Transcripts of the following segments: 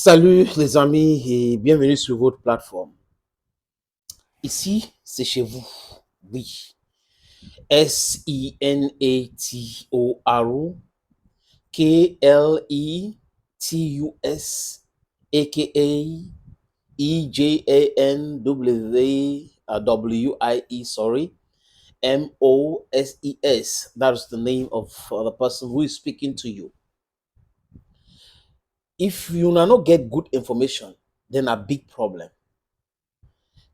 Salut les amis et bienvenue sur votre plateforme. Ici, c'est chez vous. Oui. Senator Klitus aka EJANWIE, sorry, MOSES. That's the name of the person who is speaking to you. If you not get good information, then a big problem.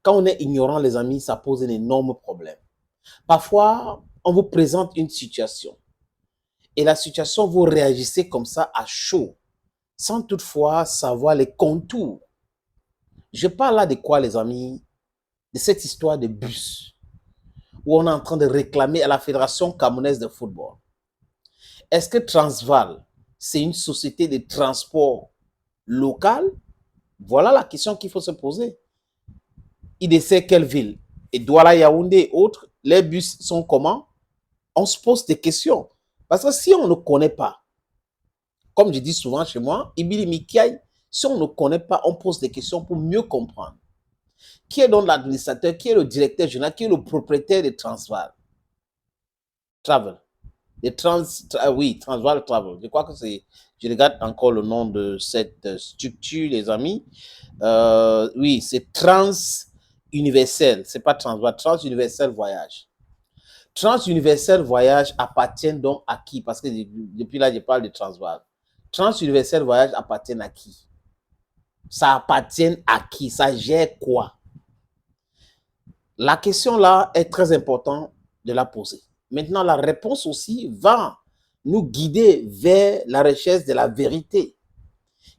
Quand on est ignorant, les amis, ça pose un énorme problème. Parfois, on vous présente une situation et la situation, vous réagissez comme ça à chaud, sans toutefois savoir les contours. Je parle là de quoi, les amis? De cette histoire de bus, où on est en train de réclamer à la Fédération camerounaise de football. Est-ce que Transval, c'est une société de transport local? Voilà la question qu'il faut se poser. Il sait quelle ville? Et Douala, Yaoundé et autres, les bus sont comment? On se pose des questions. Parce que si on ne connaît pas, comme je dis souvent chez moi, si on ne connaît pas, on pose des questions pour mieux comprendre. Qui est donc l'administrateur? Qui est le directeur général? Qui est le propriétaire de Transval Travel? Oui, Transval Travel. Je crois que c'est... Je regarde encore le nom de cette structure, les amis. Oui, c'est Trans Universel. C'est pas Transval, Trans Universel Voyage. Trans-Universel Voyage appartient donc à qui? Parce que depuis là, je parle de Transval. Trans-Universel Voyage appartient à qui? Ça appartient à qui? Ça gère quoi? La question là est très importante de la poser. Maintenant, la réponse aussi va nous guider vers la recherche de la vérité.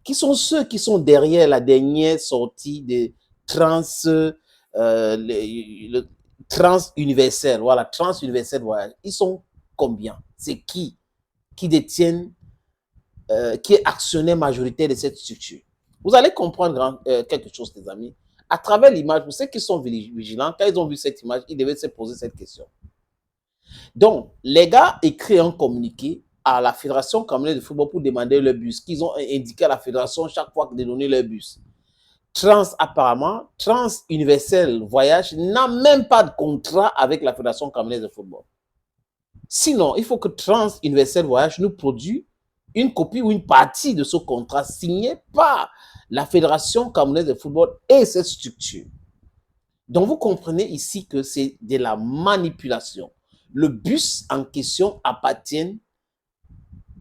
Qui sont ceux qui sont derrière la dernière sortie de Trans-Universel? Voilà, Trans-Universel Voyage. Ils sont combien? C'est qui détiennent, qui est actionnaire majoritaire de cette structure? Vous allez comprendre quelque chose, les amis. À travers l'image, pour ceux qui sont vigilants, quand ils ont vu cette image, ils devaient se poser cette question. Donc, les gars écrivent un communiqué à la Fédération camerounaise de football pour demander leur bus, qu'ils ont indiqué à la Fédération chaque fois de donner leur bus. Apparemment, Trans-Universel Voyage n'a même pas de contrat avec la Fédération camerounaise de football. Sinon, il faut que Trans-Universel Voyage nous produise une copie ou une partie de ce contrat signé par la Fédération camerounaise de football et cette structure. Donc, vous comprenez ici que c'est de la manipulation. Le bus en question appartient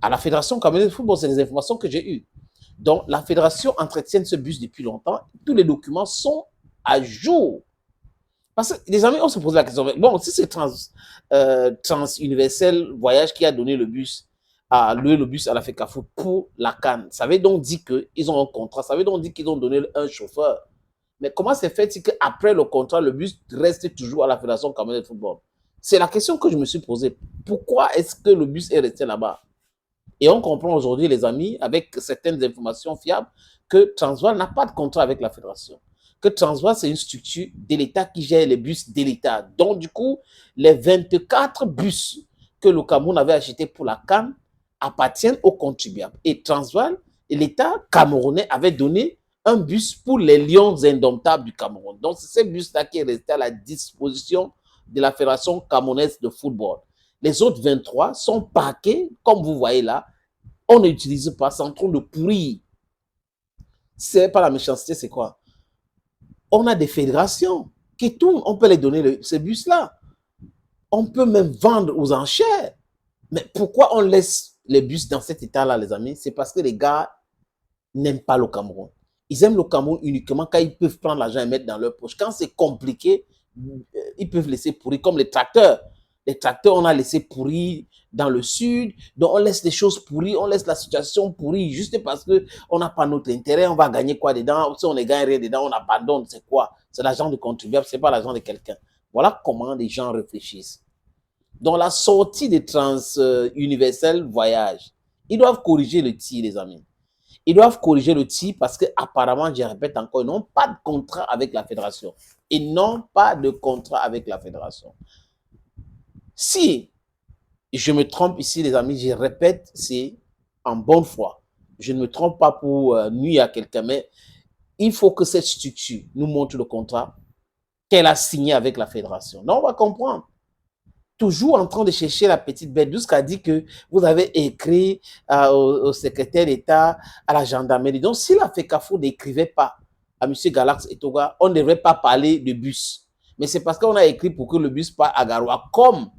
à la Fédération camerounaise de football. C'est les informations que j'ai eues. Donc, la fédération entretient ce bus depuis longtemps. Tous les documents sont à jour. Parce que, les amis, on se pose la question. Bon, si c'est Trans-Universel Voyage qui a donné le bus, à louer le bus à la FECAFOOT pour la CAN, ça veut donc dire qu'ils ont un contrat. Ça veut donc dire qu'ils ont donné un chauffeur. Mais comment c'est fait qu'après le contrat, le bus reste toujours à la Fédération camerounaise de football? C'est la question que je me suis posée. Pourquoi est-ce que le bus est resté là-bas? Et on comprend aujourd'hui, les amis, avec certaines informations fiables, que Transval n'a pas de contrat avec la fédération. Que Transval, c'est une structure de l'État qui gère les bus de l'État. Donc, du coup, les 24 bus que le Cameroun avait achetés pour la CAN appartiennent aux contribuables. Et Transval, l'État camerounais avait donné un bus pour les Lions indomptables du Cameroun. Donc, c'est ce bus-là qui est resté à la disposition de la Fédération camerounaise de football. Les autres 23 sont parqués, comme vous voyez là. On n'utilise pas, c'est en train de pourrir. C'est pas la méchanceté, c'est quoi? On a des fédérations qui tournent, on peut les donner ces bus-là. On peut même vendre aux enchères. Mais pourquoi on laisse les bus dans cet état-là, les amis? C'est parce que les gars n'aiment pas le Cameroun. Ils aiment le Cameroun uniquement quand ils peuvent prendre l'argent et mettre dans leur poche. Quand c'est compliqué, ils peuvent laisser pourrir, comme les tracteurs. Les tracteurs, on a laissé pourrir dans le sud. Donc, on laisse les choses pourrir, on laisse la situation pourrir juste parce qu'on n'a pas notre intérêt. On va gagner quoi dedans? Si on ne gagne rien dedans, on abandonne. C'est quoi? C'est l'argent du contribuable, ce n'est pas l'argent de quelqu'un. Voilà comment les gens réfléchissent. Donc, la sortie des Trans-Universel Voyage, ils doivent corriger le tir, les amis. Ils doivent corriger le tir parce qu'apparemment, je répète encore, ils n'ont pas de contrat avec la fédération. Ils n'ont pas de contrat avec la fédération. Si je me trompe ici, les amis, je répète, c'est en bonne foi. Je ne me trompe pas pour nuire à quelqu'un, mais il faut que cette structure nous montre le contrat qu'elle a signé avec la fédération. Non, on va comprendre. Toujours en train de chercher la petite bête, jusqu'à dire que vous avez écrit au secrétaire d'État, à la gendarmerie. Donc, si la FECAFO n'écrivait pas à M. Galax et Toga, on ne devrait pas parler de bus. Mais c'est parce qu'on a écrit pour que le bus parte à Garoua. Comme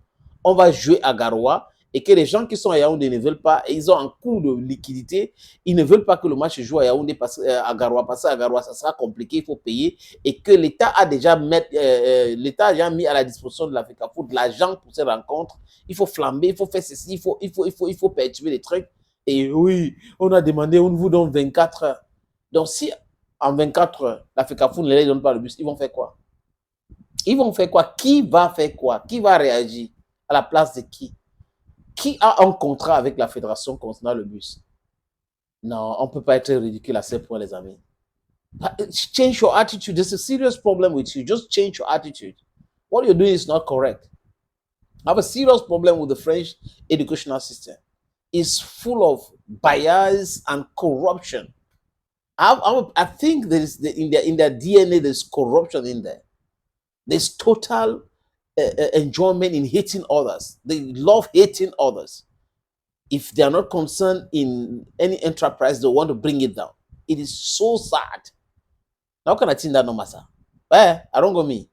on va jouer à Garoua et que les gens qui sont à Yaoundé ne veulent pas, et ils ont un coût de liquidité, ils ne veulent pas que le match se joue à Yaoundé, à Garoua, parce qu'à Garoua, ça sera compliqué, il faut payer, et que l'État a déjà mis à la disposition de la FECAFO de l'argent pour ces rencontres. Il faut flamber, il faut faire ceci, il faut perturber les trucs. Et oui, on a demandé, on vous donne 24 heures. Donc si en 24 heures, la FECAFO ne leur donne pas le bus, ils vont faire quoi? Ils vont faire quoi? Qui va faire quoi? Qui va réagir? À la place de qui? Qui a un contrat avec la fédération concernant le bus? Non, on ne peut pas être ridicule à ce point, les amis. Change your attitude. There's a serious problem with you. Just change your attitude. What you're doing is not correct. I have a serious problem with the French educational system. It's full of bias and corruption. I think there is in their DNA there's corruption in there. There's total enjoyment in hating others. They love hating others. If they are not concerned in any enterprise, they want to bring it down. It is so sad. How can I think that no matter? I don't go me.